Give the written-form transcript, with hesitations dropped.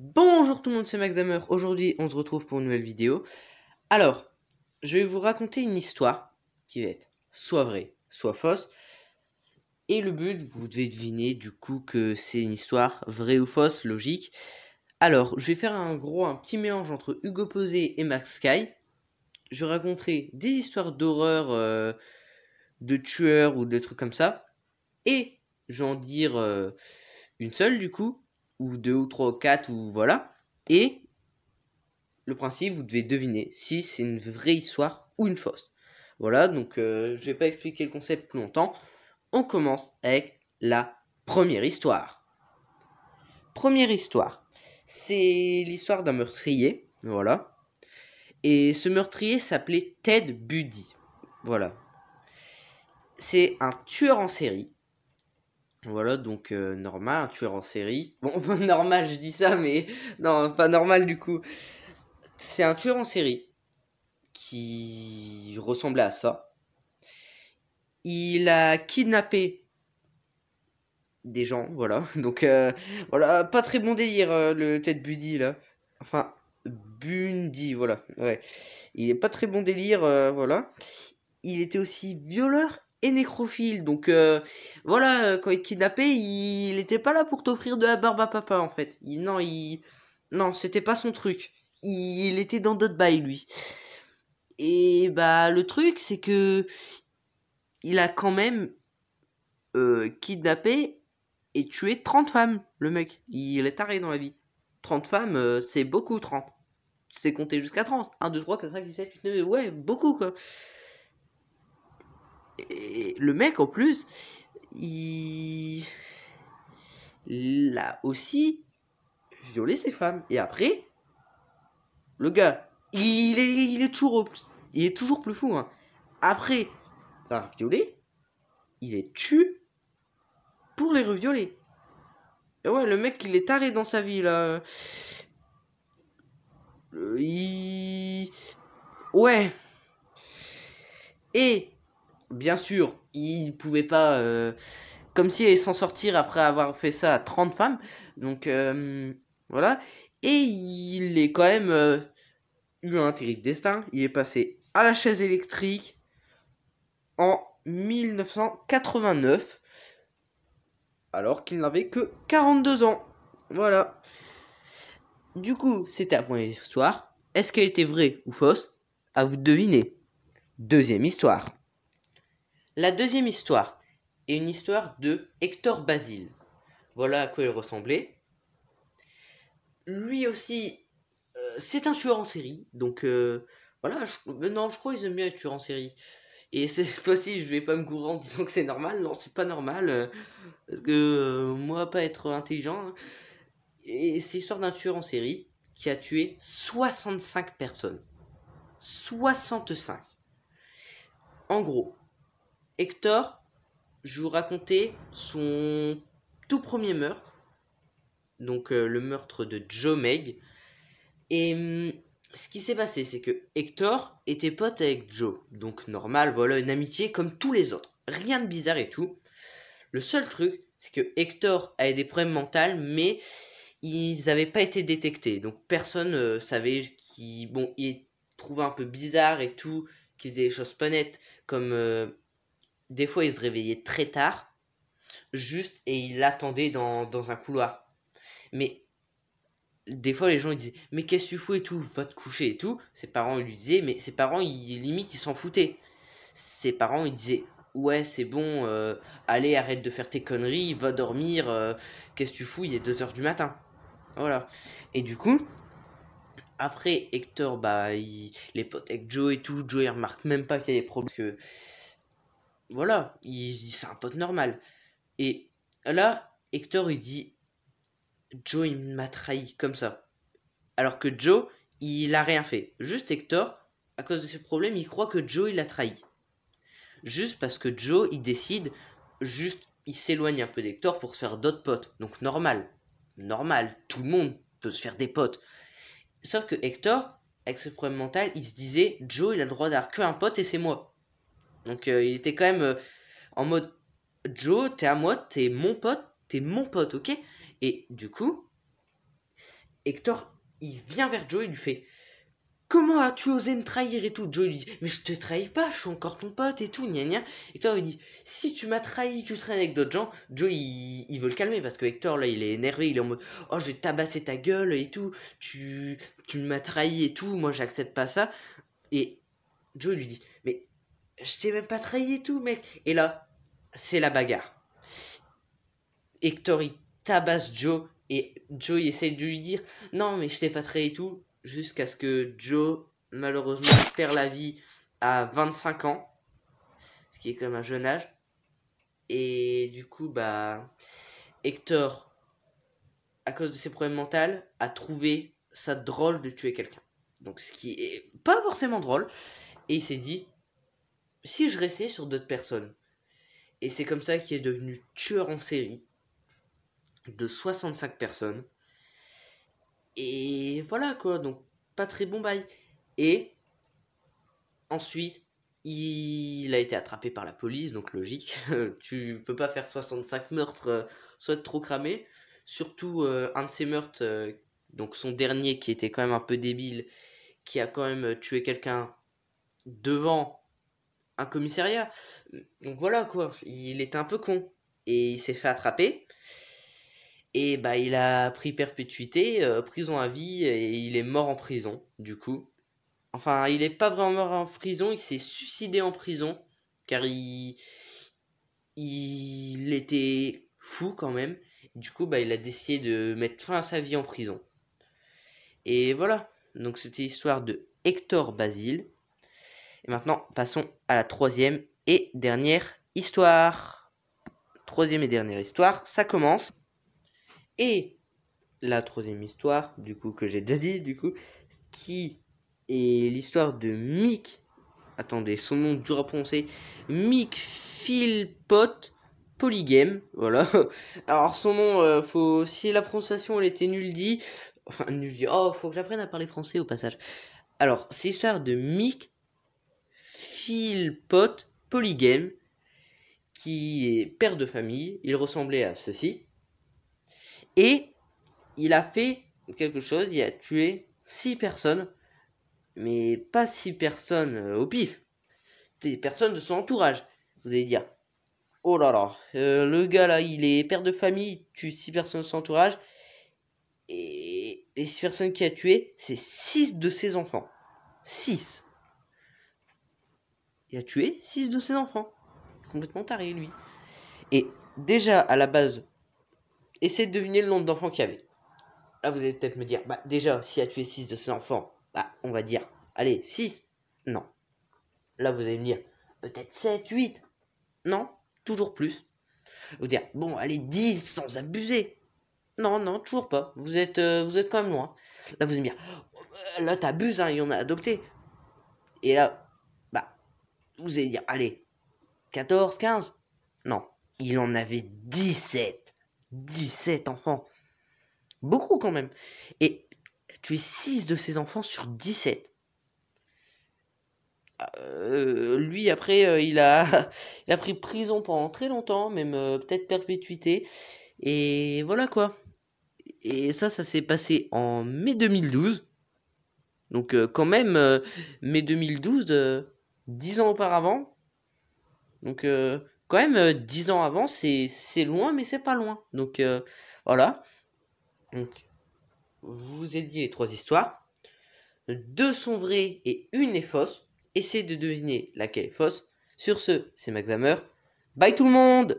Bonjour tout le monde, c'est Maxhammer. Aujourd'hui, on se retrouve pour une nouvelle vidéo. Alors, je vais vous raconter une histoire qui va être soit vraie, soit fausse. Et le but, vous devez deviner du coup que c'est une histoire vraie ou fausse, logique. Alors, je vais faire un petit mélange entre Hugo Posé et Max Sky. Je raconterai des histoires d'horreur, de tueurs ou de trucs comme ça. Et je vais en dire une seule du coup, ou deux ou trois ou quatre, ou voilà. Et le principe, vous devez deviner si c'est une vraie histoire ou une fausse. Voilà, donc je vais pas expliquer le concept plus longtemps. On commence avec la première histoire. Première histoire, c'est l'histoire d'un meurtrier, voilà. Et ce meurtrier s'appelait Ted Bundy, voilà. C'est un tueur en série. Voilà, donc normal, un tueur en série. Bon, normal, je dis ça, mais non, pas normal du coup. C'est un tueur en série qui ressemblait à ça. Il a kidnappé des gens, voilà. Donc voilà, pas très bon délire le Ted Bundy là. Enfin, Bundy, voilà. Ouais. Il est pas très bon délire, voilà. Il était aussi violeur et nécrophile. Donc voilà, quand il te kidnappait, il était pas là pour t'offrir de la barbe à papa en fait. Non, c'était pas son truc. Il était dans d'autres bails lui. Et bah le truc c'est que il a quand même kidnappé et tué 30 femmes, le mec. Il est taré dans la vie. 30 femmes, c'est beaucoup, 30. C'est compter jusqu'à 30. 1, 2, 3, 4, 5, 6, 7, 8, 9, ouais, beaucoup, quoi. Et le mec, en plus, il... il a aussi violé ses femmes. Et après, le gars, il est toujours plus fou, hein. Après avoir violé, il est tue pour les revioler. Et ouais, le mec, il est taré dans sa vie, là. Il... Ouais. Et, bien sûr, il pouvait pas... comme si il s'en sortir après avoir fait ça à 30 femmes. Donc, voilà. Et il est quand même... eu un terrible destin. Il est passé à la chaise électrique en 1989. Alors qu'il n'avait que 42 ans. Voilà. Du coup, c'était la première histoire. Est-ce qu'elle était vraie ou fausse? À vous de deviner. Deuxième histoire. La deuxième histoire est une histoire de Hector Basile. Voilà à quoi il ressemblait. Lui aussi, c'est un tueur en série. Donc voilà, maintenant je crois qu'ils aiment bien être tueurs en série. Et cette fois-ci, je vais pas me gourer en disant que c'est normal. Non, c'est pas normal. Parce que moi, pas être intelligent. Et c'est l'histoire d'un tueur en série qui a tué 65 personnes. 65. En gros, Hector, je vous racontais son tout premier meurtre. Donc le meurtre de Joe Meg. Et ce qui s'est passé, c'est que Hector était pote avec Joe. Donc normal, voilà, une amitié comme tous les autres. Rien de bizarre et tout. Le seul truc, c'est que Hector avait des problèmes mentaux, mais ils n'avaient pas été détectés. Donc personne savait qu'il il trouvait un peu bizarre et tout, qu'il faisait des choses pas nettes, comme des fois il se réveillait très tard, juste, et il attendait dans un couloir. Mais des fois les gens ils disaient mais qu'est-ce que tu fous et tout, va te coucher et tout. Ses parents ils lui disaient, mais ses parents limite ils s'en foutaient. Ses parents ils disaient ouais c'est bon, allez arrête de faire tes conneries, va dormir, qu'est-ce que tu fous, il est 2 heures du matin. Voilà. Et du coup après Hector bah il les potes avec Joe et tout, Joe il remarque même pas qu'il y a des problèmes parce que voilà, c'est un pote normal. Et là Hector il dit Joe il m'a trahi comme ça. Alors que Joe, il a rien fait. Juste Hector, à cause de ses problèmes, il croit que Joe, il l'a trahi. Juste parce que Joe, il décide, juste, il s'éloigne un peu d'Hector pour se faire d'autres potes. Donc normal. Normal, tout le monde peut se faire des potes. Sauf que Hector, avec ce problème mental, il se disait, Joe, il a le droit d'avoir qu'un pote et c'est moi. Donc il était quand même en mode, Joe, t'es à moi, t'es mon pote, ok? Et du coup, Hector, il vient vers Joe et lui fait: comment as-tu osé me trahir et tout? Joe lui dit: mais je te trahis pas, je suis encore ton pote et tout, gna gna. Hector lui dit: si tu m'as trahi, tu traînes avec d'autres gens. Joe il veut le calmer parce que Hector là il est énervé, il est en mode: oh, je vais tabasser ta gueule et tout, tu m'as trahi et tout, moi j'accepte pas ça. Et Joe lui dit: mais je t'ai même pas trahi et tout, mec. Et là, c'est la bagarre. Hector il tabasse Joe et Joe il essaye de lui dire: non, mais je t'ai pas trahi et tout. Jusqu'à ce que Joe, malheureusement, perd la vie à 25 ans, ce qui est quand même un jeune âge. Et du coup, bah, Hector, à cause de ses problèmes mentaux, a trouvé ça drôle de tuer quelqu'un. Donc, ce qui est pas forcément drôle. Et il s'est dit: si je restais sur d'autres personnes. Et c'est comme ça qu'il est devenu tueur en série de 65 personnes. Et voilà quoi, donc pas très bon bail. Et ensuite, il a été attrapé par la police, donc logique. Tu peux pas faire 65 meurtres, soit trop cramé. Surtout un de ces meurtres, donc son dernier qui était quand même un peu débile, qui a quand même tué quelqu'un devant un commissariat. Donc voilà quoi, il était un peu con. Et il s'est fait attraper. Et bah il a pris perpétuité, prison à vie, et il est mort en prison, du coup. Enfin, il est pas vraiment mort en prison, il s'est suicidé en prison, car il était fou quand même. Du coup, bah il a décidé de mettre fin à sa vie en prison. Et voilà, donc c'était l'histoire de Hector Basile. Et maintenant, passons à la troisième et dernière histoire. Troisième et dernière histoire, ça commence. Et la troisième histoire, du coup, que j'ai déjà dit, du coup, qui est l'histoire de Mick. Attendez, son nom dur à prononcer. Mick Philpott Polygame. Voilà. Alors, son nom, faut. Si la prononciation elle était nulle dit. Enfin, nulle dit. Oh, faut que j'apprenne à parler français au passage. Alors, c'est l'histoire de Mick Philpott Polygame, qui est père de famille. Il ressemblait à ceci. Et il a fait quelque chose, il a tué 6 personnes, mais pas 6 personnes au pif, des personnes de son entourage. Vous allez dire: oh là là, le gars là, il est père de famille, tue 6 personnes de son entourage, et les 6 personnes qu'il a tuées, c'est 6 de ses enfants. 6. Il a tué 6 de ses enfants. Complètement taré, lui. Et déjà, à la base, essayez de deviner le nombre d'enfants qu'il y avait. Là, vous allez peut-être me dire: bah, déjà, s'il a tué 6 de ses enfants, bah, on va dire, allez, 6. Non. Là, vous allez me dire, peut-être 7, 8. Non, toujours plus. Vous dire: bon, allez, 10 sans abuser. Non, non, toujours pas. Vous êtes quand même loin. Là, vous allez me dire: là, t'abuses, hein, il y en a adopté. Et là, bah, vous allez dire: allez, 14, 15. Non, il en avait 17. 17 enfants. Beaucoup quand même. Et tu es 6 de ses enfants sur 17. Lui, après, il a pris prison pendant très longtemps, même peut-être perpétuité. Et voilà quoi. Et ça s'est passé en mai 2012. Donc quand même, mai 2012, 10 ans auparavant. Donc quand même, 10 ans avant, c'est loin, mais c'est pas loin. Donc voilà. Donc, je vous ai dit les 3 histoires. 2 sont vraies et une est fausse. Essayez de deviner laquelle est fausse. Sur ce, c'est Maxhammer. Bye tout le monde!